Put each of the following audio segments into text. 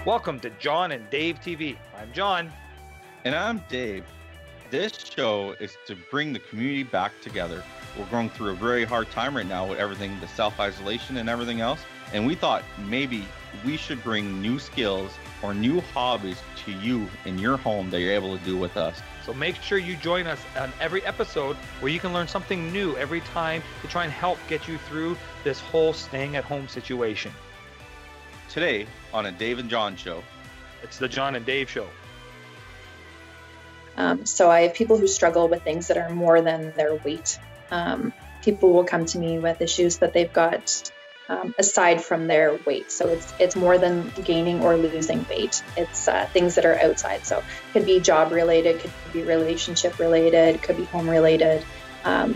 Welcome to John and Dave TV. I'm John. And I'm Dave. This show is to bring the community back together. We're going through a very hard time right now with everything, the self-isolation and everything else. And we thought maybe we should bring new skills or new hobbies to you in your home that you're able to do with us. So make sure you join us on every episode where you can learn something new every time to try and help get you through this whole staying at home situation. Today on a Dave and John show. It's the John and Dave show. So I have people who struggle with things that are more than their weight. People will come to me with issues that they've got aside from their weight. So it's more than gaining or losing weight. It's things that are outside. So it could be job related, could be relationship related, could be home related.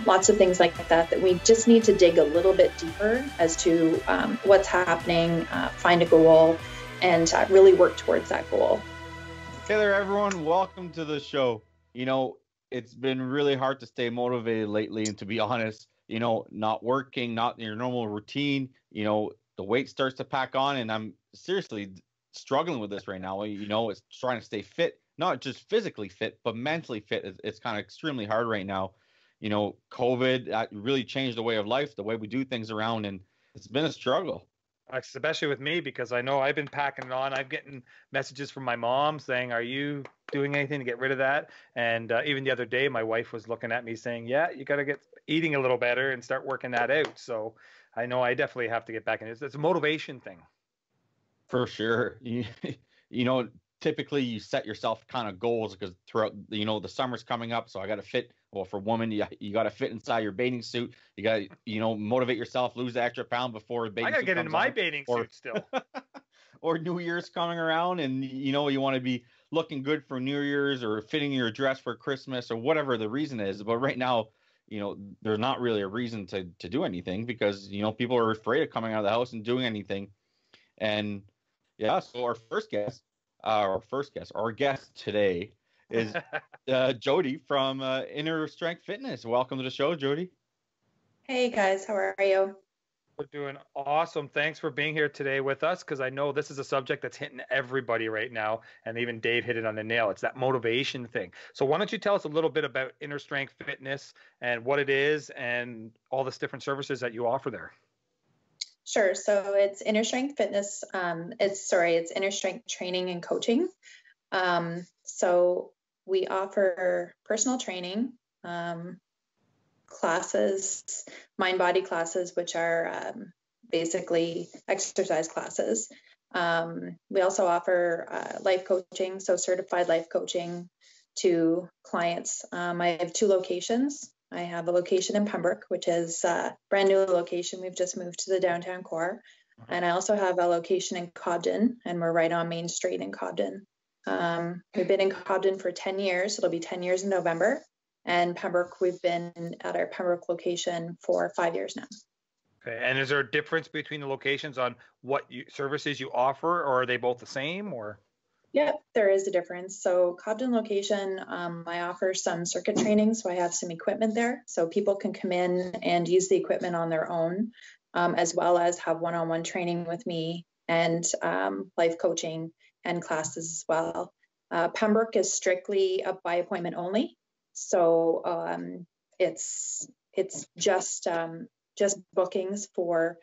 Lots of things like that we just need to dig a little bit deeper as to what's happening, find a goal, and really work towards that goal. Hey there, everyone. Welcome to the show. You know, it's been really hard to stay motivated lately, and to be honest, you know, not working, not in your normal routine, you know, the weight starts to pack on, and I'm seriously struggling with this right now. You know, it's trying to stay fit, not just physically fit, but mentally fit. It's kind of extremely hard right now. You know, COVID really changed the way of life, the way we do things around, and it's been a struggle. Especially with me, because I know I've been packing it on. I'm getting messages from my mom saying, are you doing anything to get rid of that? And even the other day, my wife was looking at me saying, yeah, you got to get eating a little better and start working that out. So I know I definitely have to get back in it. It's a motivation thing. For sure. You know, typically you set yourself kind of goals because throughout, you know, the summer's coming up. So I got to fit. Well, for women, you got to fit inside your bathing suit. You got to, you know, motivate yourself, lose the extra pound before a bathing suit. I got to get into my bathing suit still. Or New Year's coming around, and you know you want to be looking good for New Year's or fitting your dress for Christmas or whatever the reason is. But right now, you know, there's not really a reason to do anything because, you know, people are afraid of coming out of the house and doing anything. And yeah, so our guest today is Jodi from Inner Strength Fitness. Welcome to the show, Jodi. Hey guys, how are you? We're doing awesome. Thanks for being here today with us, because I know this is a subject that's hitting everybody right now, and even Dave hit it on the nail. It's that motivation thing. So why don't you tell us a little bit about Inner Strength Fitness and what it is and all the different services that you offer there? Sure. So it's Inner Strength Fitness. It's Inner Strength Training and Coaching. So we offer personal training, classes, mind-body classes, which are basically exercise classes. We also offer life coaching, so certified life coaching to clients. I have 2 locations. I have a location in Pembroke, which is a brand new location. We've just moved to the downtown core. And I also have a location in Cobden, and we're right on Main Street in Cobden. We've been in Cobden for 10 years. It'll be 10 years in November. And Pembroke, we've been at our Pembroke location for 5 years now. Okay. And is there a difference between the locations on what services you offer, or are they both the same? Or? Yeah, there is a difference. So Cobden location, I offer some circuit training. So I have some equipment there. So people can come in and use the equipment on their own, as well as have one-on-one training with me and life coaching and classes as well. Pembroke is strictly by appointment only. So it's just bookings for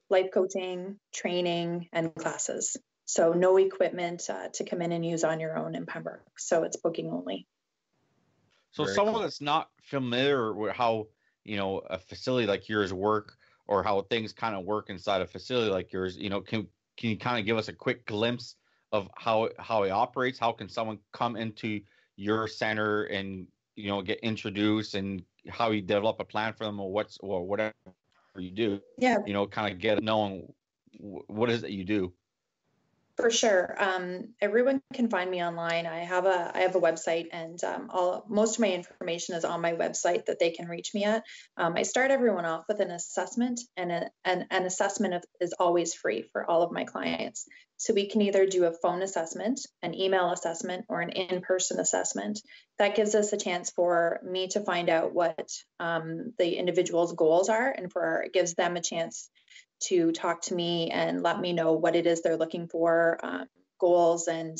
life coaching, training, and classes. So no equipment to come in and use on your own in Pembroke. So it's booking only. So Very someone cool. that's not familiar with how, you know, a facility like yours work or how things kind of work inside a facility like yours, you know, can you kind of give us a quick glimpse of how it operates? How can someone come into your center and, you know, get introduced, and how you develop a plan for them, or whatever you do? Yeah, you know, kind of get knowing what is it you do. for sure. Everyone can find me online. I have a website, and most of my information is on my website that they can reach me at. I start everyone off with an assessment, and an assessment is always free for all of my clients. So we can either do a phone assessment, an email assessment, or an in-person assessment. That gives us a chance for me to find out what the individual's goals are, and it gives them a chance to talk to me and let me know what it is they're looking for, goals and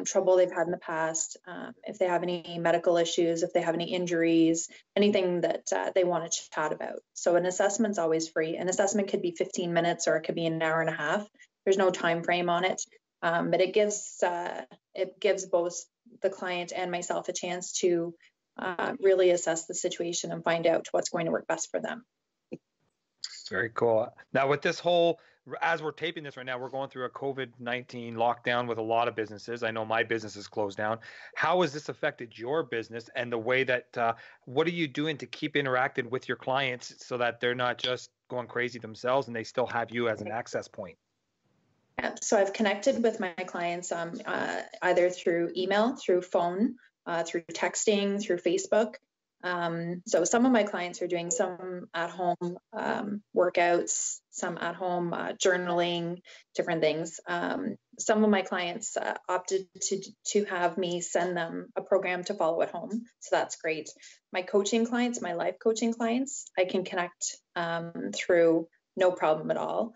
trouble they've had in the past, if they have any medical issues, if they have any injuries, anything that they want to chat about. So an assessment's always free. An assessment could be 15 minutes or it could be an hour and a half. There's no time frame on it, but it gives both the client and myself a chance to really assess the situation and find out what's going to work best for them. Very cool. Now, with this whole, as we're taping this right now, we're going through a COVID-19 lockdown with a lot of businesses. I know my business is closed down. How has this affected your business and the way that, what are you doing to keep interacting with your clients so that they're not just going crazy themselves and they still have you as an access point? Yeah, so I've connected with my clients either through email, through phone, through texting, through Facebook. So some of my clients are doing some at-home workouts, some at-home journaling, different things. Some of my clients opted to have me send them a program to follow at home. So that's great. My coaching clients, my life coaching clients, I can connect through no problem at all.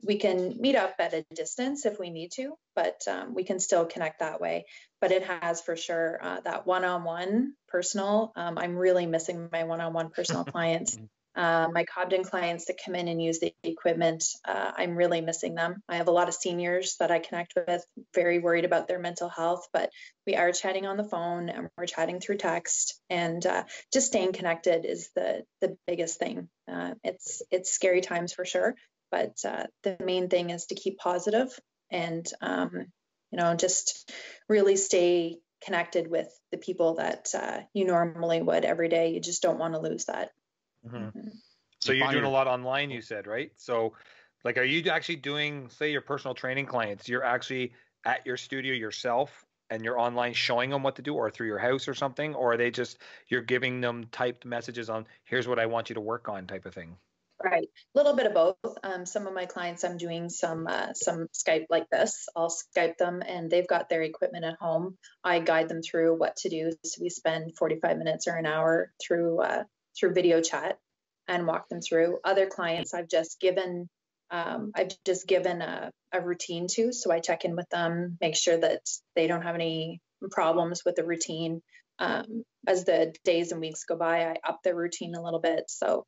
We can meet up at a distance if we need to, but we can still connect that way. But it has for sure that one-on-one personal. I'm really missing my one-on-one personal clients. My Cobden clients that come in and use the equipment, I'm really missing them. I have a lot of seniors that I connect with, very worried about their mental health, but we are chatting on the phone and we're chatting through text, and just staying connected is the biggest thing. It's scary times for sure, but the main thing is to keep positive and just really stay connected with the people that you normally would every day. You just don't want to lose that. Mm-hmm. So you're doing a lot online, you said, right? So like, are you actually doing, say, your personal training clients, you're actually at your studio yourself and you're online showing them what to do, or through your house or something? Or are they just, you're giving them typed messages on, here's what I want you to work on type of thing? Right, a little bit of both. Some of my clients, I'm doing some Skype like this. I'll Skype them, and they've got their equipment at home. I guide them through what to do. So we spend 45 minutes or an hour through video chat and walk them through. Other clients, I've just given a routine to. So I check in with them, make sure that they don't have any problems with the routine. As the days and weeks go by, I up their routine a little bit. So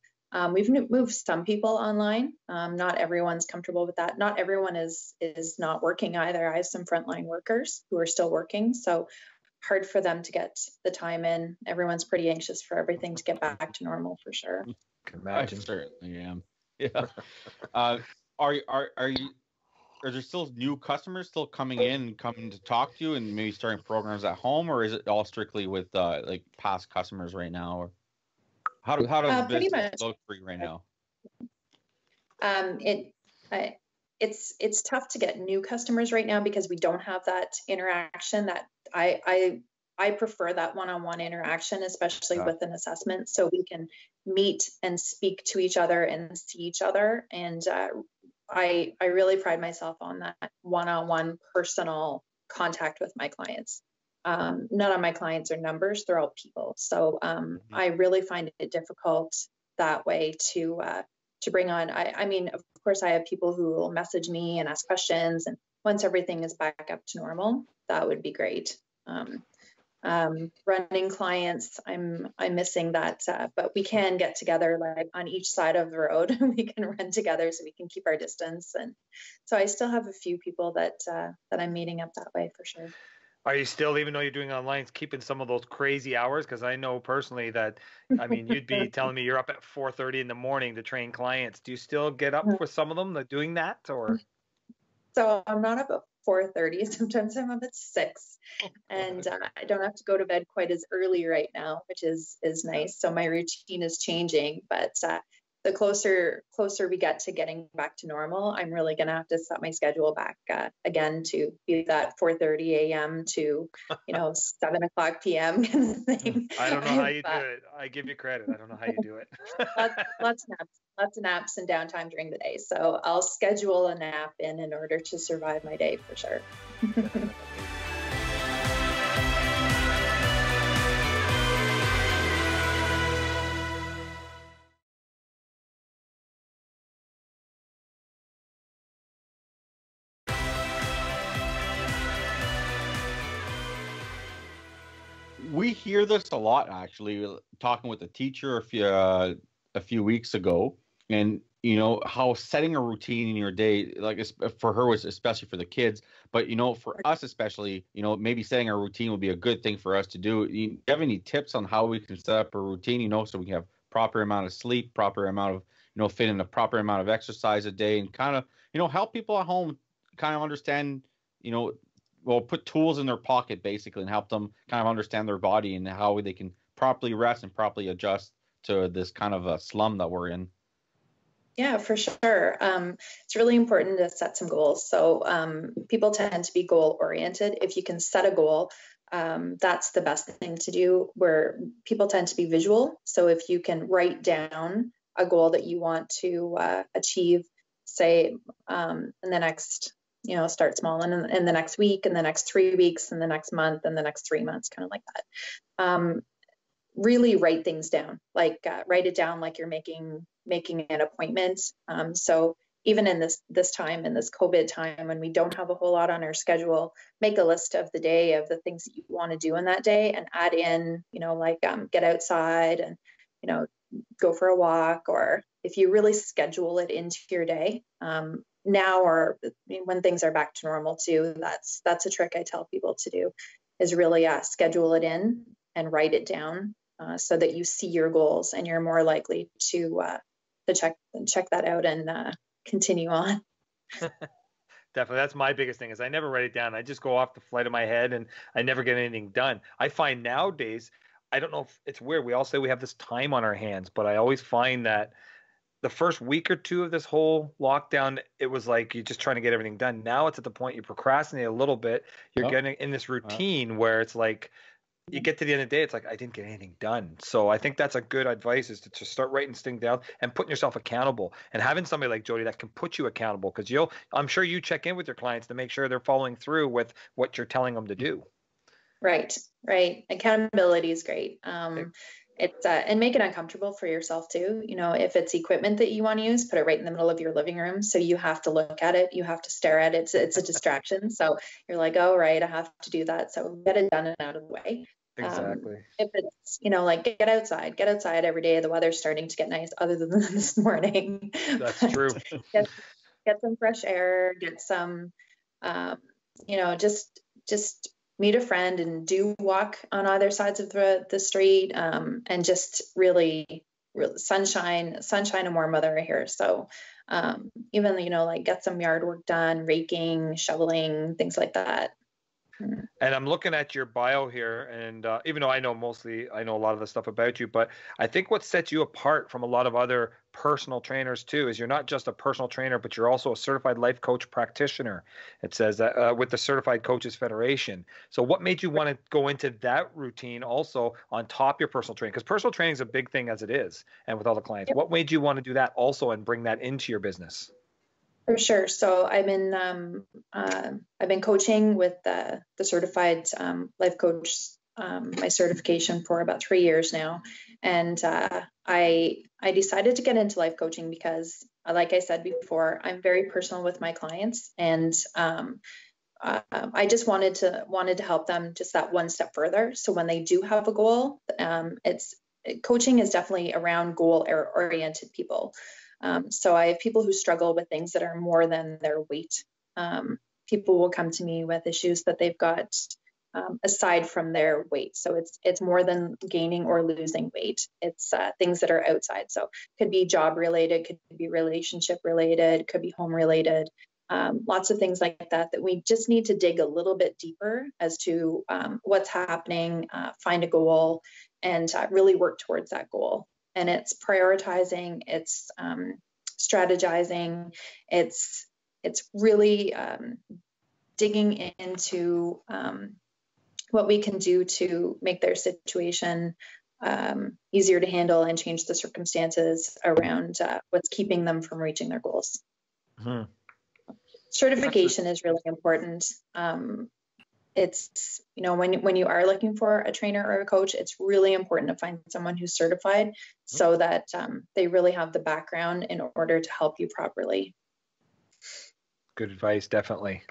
we've moved some people online. Not everyone's comfortable with that. Not everyone is not working either. I have some frontline workers who are still working, so hard for them to get the time in. Everyone's pretty anxious for everything to get back to normal for sure. Can imagine. I certainly am. Yeah. Are there still new customers still coming to talk to you and maybe starting programs at home, or is it all strictly with like past customers right now? Or how does business look for you right now? It's tough to get new customers right now because we don't have that interaction. That I prefer that one-on-one interaction, especially with an assessment, so we can meet and speak to each other and see each other. And I really pride myself on that one-on-one personal contact with my clients. None of my clients are numbers, they're all people. So I really find it difficult that way to bring on. I mean, of course, I have people who will message me and ask questions, and once everything is back up to normal, that would be great. Running clients, I'm missing that, but we can get together like on each side of the road. We can run together so we can keep our distance, and so I still have a few people that I'm meeting up that way for sure. Are you still, even though you're doing online, keeping some of those crazy hours? Because I know personally that, I mean, you'd be telling me you're up at 4:30 in the morning to train clients. Do you still get up for some of them doing that, or? So I'm not up at 4:30. Sometimes I'm up at 6, and I don't have to go to bed quite as early right now, which is nice. So my routine is changing, but the closer we get to getting back to normal, I'm really going to have to set my schedule back again to be that 4:30 a.m. to 7 o'clock p.m. kind of thing. I don't know how you do it. I give you credit. I don't know how you do it. lots of naps and downtime during the day. So I'll schedule a nap in order to survive my day for sure. we hear this a lot, actually, talking with a teacher a few weeks ago, and how setting a routine in your day, like for her was especially for the kids, but for us especially, maybe setting a routine would be a good thing for us to do. You have any tips on how we can set up a routine, so we can have proper amount of sleep, proper amount of, fit in a proper amount of exercise a day, and kind of, help people at home kind of understand, well, put tools in their pocket basically and help them kind of understand their body and how they can properly rest and properly adjust to this kind of a slum that we're in. Yeah, for sure. It's really important to set some goals. So people tend to be goal oriented. If you can set a goal, that's the best thing to do. Where people tend to be visual. So if you can write down a goal that you want to achieve, say in the next, start small, and in the next week, in the next 3 weeks, in the next month, and the next 3 months, kind of like that. Really write things down, like write it down like you're making an appointment. So even in this time, in this COVID time, when we don't have a whole lot on our schedule, make a list of the day of the things that you want to do in that day, and add in, get outside and, go for a walk, or if you really schedule it into your day, now, or when things are back to normal too, that's a trick I tell people to do, is really schedule it in and write it down, so that you see your goals and you're more likely to check that out and continue on. Definitely. That's my biggest thing, is I never write it down. I just go off the flight of my head and I never get anything done. I find nowadays, I don't know if it's weird, we all say we have this time on our hands, but I always find that the first week or two of this whole lockdown, it was like you're just trying to get everything done. Now it's at the point you procrastinate a little bit. You're getting in this routine where it's like you get to the end of the day, it's like I didn't get anything done. So I think that's a good advice, is to just start writing things down and putting yourself accountable, and having somebody like Jodi that can put you accountable, because I'm sure you check in with your clients to make sure they're following through with what you're telling them to do. Right. Accountability is great. It's and make it uncomfortable for yourself too. If it's equipment that you want to use, put it right in the middle of your living room, so you have to look at it, you have to stare at it. It's a distraction. So you're like, oh, right, I have to do that. So get it done and out of the way. Exactly. If it's, like get outside every day. The weather's starting to get nice, other than this morning. That's true. Get some fresh air, get some, just meet a friend and do walk on either sides of the street, and just really sunshine and warm weather here. So even, like get some yard work done, raking, shoveling, things like that. And I'm looking at your bio here, and even though I know a lot of the stuff about you, but I think what sets you apart from a lot of other personal trainers too is you're not just a personal trainer, but you're also a certified life coach practitioner. It says that with the Certified Coaches Federation. So what made you want to go into that routine also on top of your personal training? Because personal training is a big thing as it is, and with all the clients. Yep. What made you want to do that also and bring that into your business? For sure. So I've been coaching with the certified life coach, my certification, for about 3 years now, and I decided to get into life coaching because, like I said before, I'm very personal with my clients, and I just wanted to help them just that one step further. So when they do have a goal, coaching is definitely around goal oriented people. So I have people who struggle with things that are more than their weight. People will come to me with issues that they've got aside from their weight. So it's more than gaining or losing weight. It's things that are outside. So could be job related, could be relationship related, could be home related. Lots of things like that we just need to dig a little bit deeper as to what's happening, find a goal, and really work towards that goal. And it's prioritizing, it's strategizing, it's really digging into what we can do to make their situation easier to handle and change the circumstances around what's keeping them from reaching their goals. Mm-hmm. Certification is really important. It's, when you are looking for a trainer or a coach, it's really important to find someone who's certified so that they really have the background in order to help you properly. Good advice, definitely.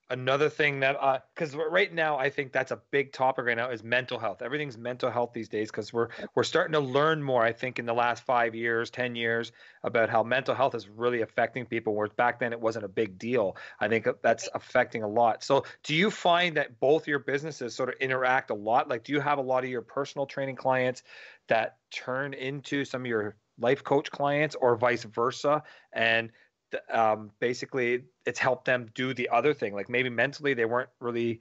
another thing that because right now I think that's a big topic right now is mental health. Everything's mental health these days because we're starting to learn more, I think, in the last 5 years, 10 years about how mental health is really affecting people, whereas back then it wasn't a big deal. I think that's affecting a lot. So do you find that both your businesses sort of interact a lot? Like, do you have a lot of your personal training clients that turn into some of your life coach clients or vice versa? And basically it's helped them do the other thing. Like maybe mentally they weren't really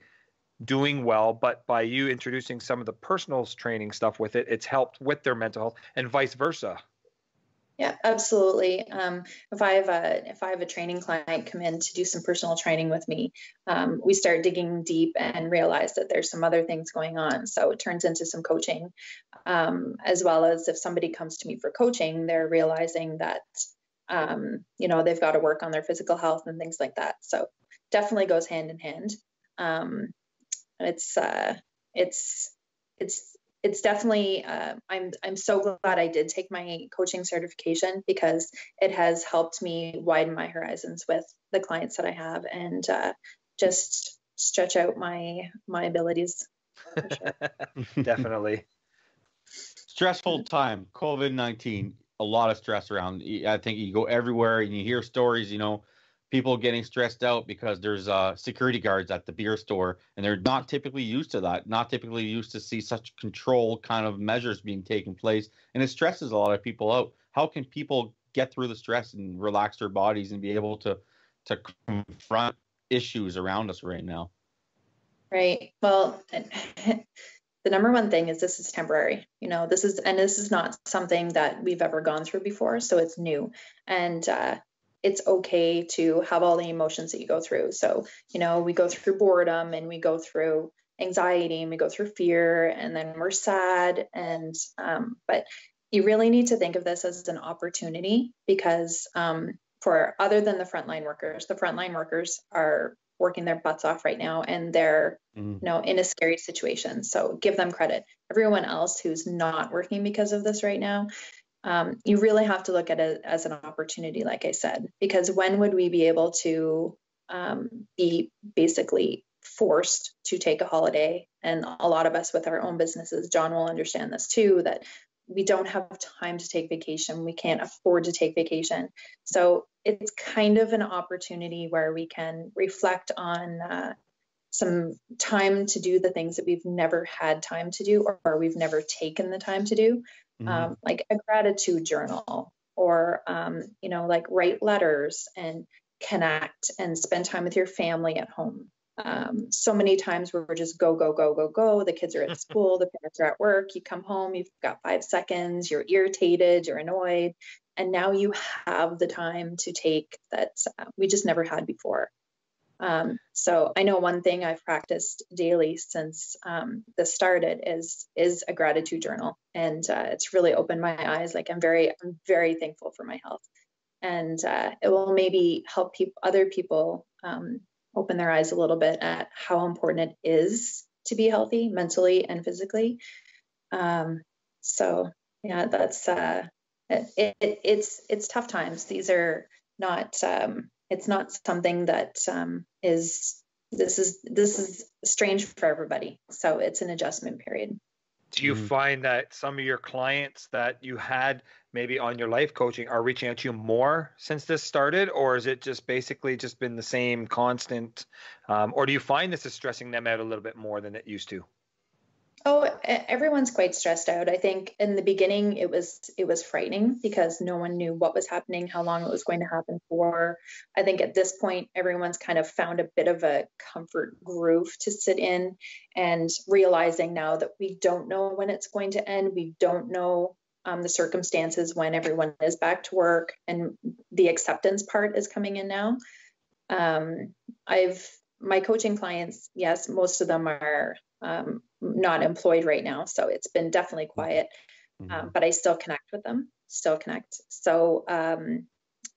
doing well, but by you introducing some of the personal training stuff with it, it's helped with their mental health and vice versa. Yeah, absolutely. If I have a training client come in to do some personal training with me, we start digging deep and realize that there's some other things going on. So it turns into some coaching, as well as if somebody comes to me for coaching, they're realizing that they've got to work on their physical health and things like that. So definitely goes hand in hand. It's definitely, I'm so glad I did take my coaching certification because it has helped me widen my horizons with the clients that I have and just stretch out my abilities. For sure. Definitely. Stressful time, COVID-19, a lot of stress around. I think you go everywhere and you hear stories, people getting stressed out because there's security guards at the beer store and they're not typically used to that, not typically used to see such control kind of measures being taken place. And it stresses a lot of people out. How can people get through the stress and relax their bodies and be able to confront issues around us right now? Right. Well, the number one thing is this is temporary. This is not something that we've ever gone through before. So it's new. And it's okay to have all the emotions that you go through. So, we go through boredom and we go through anxiety and we go through fear and then we're sad. But you really need to think of this as an opportunity because for other than the frontline workers are working their butts off right now and they're, in a scary situation. So give them credit. Everyone else who's not working because of this right now, you really have to look at it as an opportunity, like I said, because when would we be able to be basically forced to take a holiday? And a lot of us with our own businesses, John will understand this too, that we don't have time to take vacation. We can't afford to take vacation. So it's kind of an opportunity where we can reflect on some time to do the things that we've never had time to do or we've never taken the time to do. Like a gratitude journal or, like write letters and connect and spend time with your family at home. So many times we're just go, go, go, go, go. The kids are at school, the parents are at work. You come home, you've got 5 seconds, you're irritated, you're annoyed. And now you have the time to take that we just never had before. So I know one thing I've practiced daily since this started is a gratitude journal, and it's really opened my eyes. Like I'm very thankful for my health, and it will maybe help other people open their eyes a little bit at how important it is to be healthy mentally and physically. So yeah, that's it's tough times. These are not. It's not something that is strange for everybody. So it's an adjustment period. Do you find that some of your clients that you had maybe on your life coaching are reaching out to you more since this started, or is it just basically just been the same constant, or do you find this is stressing them out a little bit more than it used to? Oh, everyone's quite stressed out. I think in the beginning it was frightening because no one knew what was happening, how long it was going to happen for. I think at this point, everyone's kind of found a bit of a comfort groove to sit in and realizing now that we don't know when it's going to end. We don't know the circumstances when everyone is back to work, and the acceptance part is coming in now. My coaching clients, yes, most of them are not employed right now, so it's been definitely quiet, but I still connect with them, So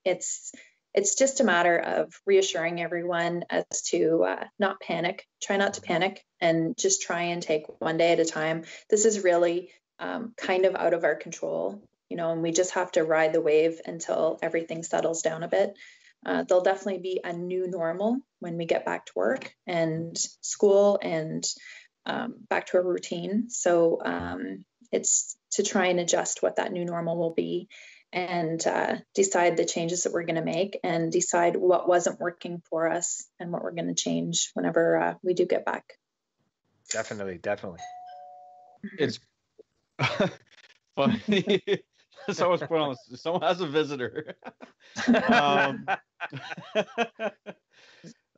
it's just a matter of reassuring everyone as to not panic, try not to panic, and just try and take one day at a time. This is really kind of out of our control, and we just have to ride the wave until everything settles down a bit. there'll definitely be a new normal when we get back to work and school and back to a routine. So it's to try and adjust what that new normal will be and decide the changes that we're going to make and decide what wasn't working for us and what we're going to change whenever we do get back. Definitely. It's funny. Someone's put on. Someone has a visitor.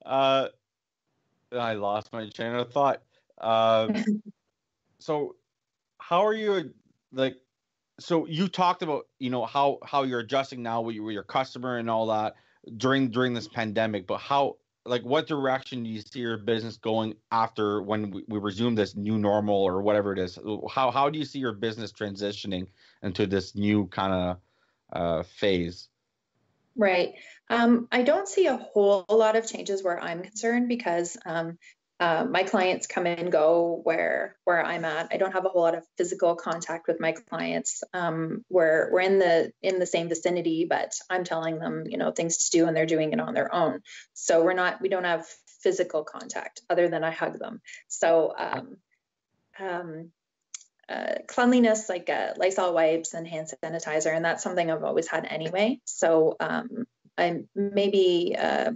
I lost my train of thought. So, how are you? Like, so you talked about how you're adjusting now with your customer and all that during this pandemic. But how, like, what direction do you see your business going after when we resume this new normal or whatever it is? How do you see your business transitioning into this new kind of phase? Right. I don't see a whole lot of changes where I'm concerned because my clients come and go where I'm at. I don't have a whole lot of physical contact with my clients. We're in the same vicinity, but I'm telling them, things to do and they're doing it on their own. So we don't have physical contact other than I hug them. So cleanliness, like Lysol wipes and hand sanitizer, and that's something I've always had anyway. So I maybe, I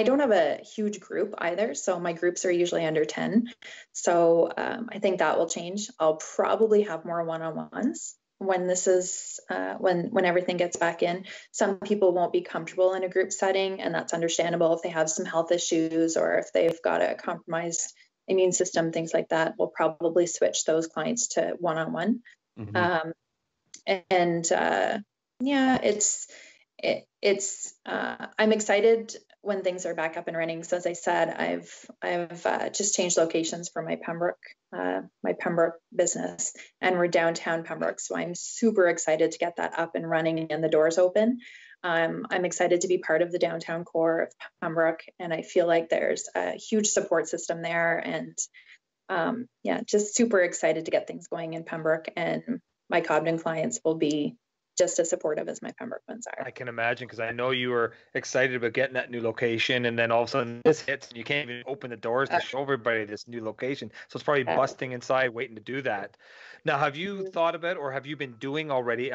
don't have a huge group either. So my groups are usually under 10. So I think that will change. I'll probably have more one-on-ones when this is, when everything gets back in. Some people won't be comfortable in a group setting, and that's understandable if they have some health issues or if they've got a compromised immune system, things like that. We'll probably switch those clients to one-on-one. Mm-hmm. I'm excited when things are back up and running. So as I said, I've just changed locations for my Pembroke business, and we're downtown Pembroke. So I'm super excited to get that up and running and the doors open. I'm excited to be part of the downtown core of Pembroke, and I feel like there's a huge support system there. And just super excited to get things going in Pembroke, and my Cobden clients will be just as supportive as my Pembroke ones are. I can imagine, because I know you were excited about getting that new location, and then all of a sudden this hits and you can't even open the doors to show everybody this new location. So it's probably busting inside waiting to do that. Now, have you thought about, or have you been doing already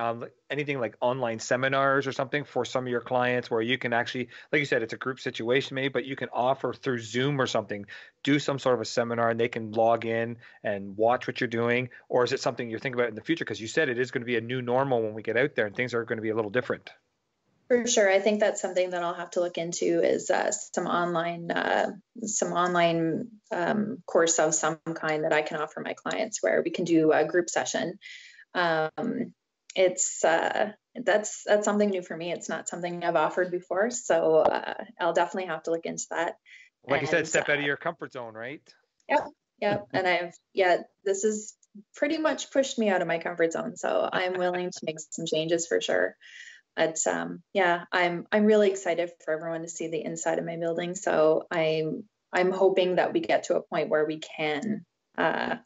anything like online seminars or something for some of your clients where you can actually, like you said, it's a group situation maybe, but you can offer through Zoom or something, do some sort of a seminar and they can log in and watch what you're doing? Or is it something you're thinking about in the future? Because you said it is going to be a new normal when we get out there and things are going to be a little different. For sure. I think that's something that I'll have to look into is some online course of some kind that I can offer my clients where we can do a group session. That's something new for me. It's not something I've offered before. So I'll definitely have to look into that. Like you said, step out of your comfort zone, right? Yep. And this has pretty much pushed me out of my comfort zone. So I'm willing to make some changes for sure. But I'm really excited for everyone to see the inside of my building. So I'm hoping that we get to a point where we can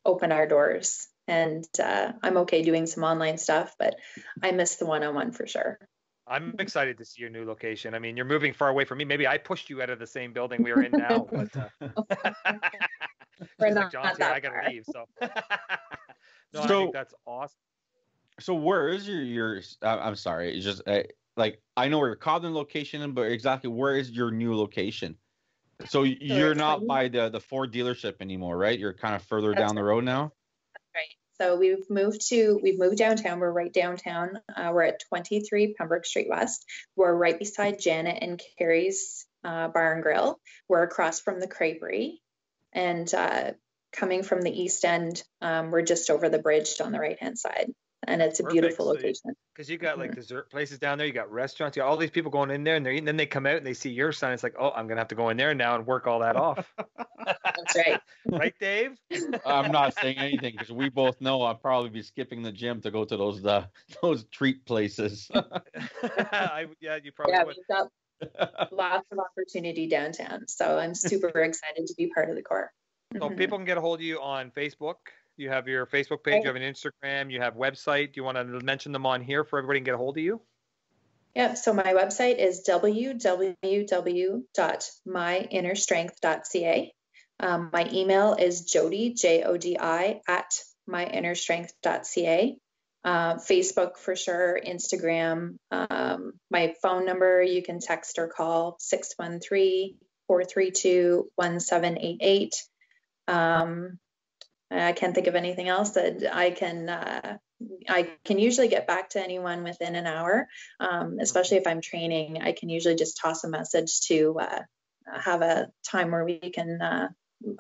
open our doors. And I'm okay doing some online stuff, but I miss the one-on-one for sure. I'm excited to see your new location. I mean, you're moving far away from me. Maybe I pushed you out of the same building we are in now, but like John's here, I gotta leave. So I think that's awesome. So where is your I'm sorry, it's just like I know where your Cobden location is, but exactly where is your new location? So you're not by the Ford dealership anymore, right? You're kind of further down the road now. Right. So we've moved downtown. We're right downtown. We're at 23 Pembroke Street West. We're right beside Janet and Carrie's Bar and Grill. We're across from the Creperie, and coming from the east end, we're just over the bridge on the right hand side. And it's a beautiful location. Because you got like dessert places down there, you got restaurants, you got all these people going in there and they're eating, then they come out and they see your sign. It's like, oh, I'm gonna have to go in there now and work all that off. That's right. Right, Dave? I'm not saying anything because we both know I'll probably be skipping the gym to go to those treat places. You probably would. We've got lots of opportunity downtown. So I'm super excited to be part of the core. So people can get a hold of you on Facebook. You have your Facebook page, you have an Instagram, you have website. Do you want to mention them on here for everybody to get a hold of you? Yeah, so my website is www.myinnerstrength.ca. My email is Jodi, Jodi, at myinnerstrength.ca. Facebook for sure, Instagram. My phone number, you can text or call 613-432-1788. I can't think of anything else that I can usually get back to anyone within an hour, especially if I'm training. I can usually just toss a message to have a time where we can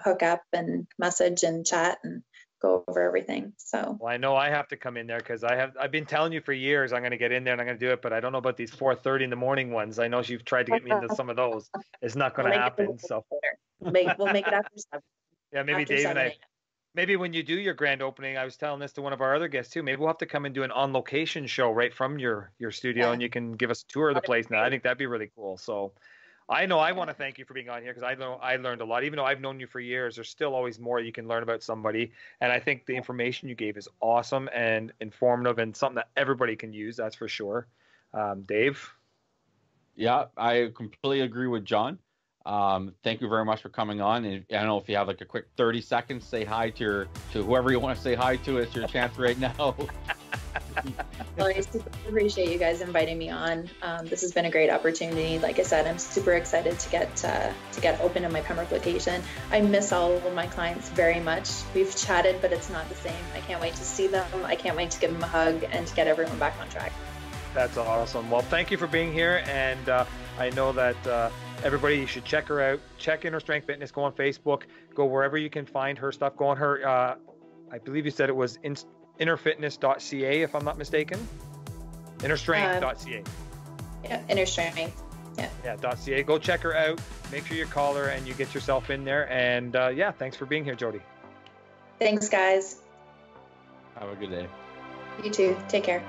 hook up and message and chat and go over everything. So, well, I know I have to come in there because I've been telling you for years I'm going to get in there and I'm going to do it, but I don't know about these 4:30 in the morning ones. I know you've tried to get me into some of those. It's not going to happen. So we'll make it after 7. Yeah, maybe After Dave and 7 I. Maybe when you do your grand opening, I was telling this to one of our other guests too. Maybe we'll have to come and do an on-location show right from your studio, Yeah. and you can give us a tour of the place. Now, I think that'd be really cool. So, I know I want to thank you for being on here because I know I learned a lot. Even though I've known you for years, there's still always more you can learn about somebody. And I think the information you gave is awesome and informative and something that everybody can use. That's for sure. Dave. Yeah, I completely agree with John. Thank you very much for coming on. And I don't know if you have like a quick 30 seconds, say hi to whoever you want to say hi to. It's your chance right now. Well, I super appreciate you guys inviting me on. This has been a great opportunity. Like I said, I'm super excited to get open in my Pembroke location. I miss all of my clients very much. We've chatted, but it's not the same. I can't wait to see them. I can't wait to give them a hug and to get everyone back on track. That's awesome. Well, thank you for being here. And I know that everybody should check her out. Check Inner Strength Fitness. Go on Facebook. Go wherever you can find her stuff. Go on her, I believe you said it was innerfitness.ca, if I'm not mistaken. Innerstrength.ca. Yeah, Inner Strength. Yeah, .ca. Go check her out. Make sure you call her and you get yourself in there. And yeah, thanks for being here, Jodi. Thanks, guys. Have a good day. You too. Take care.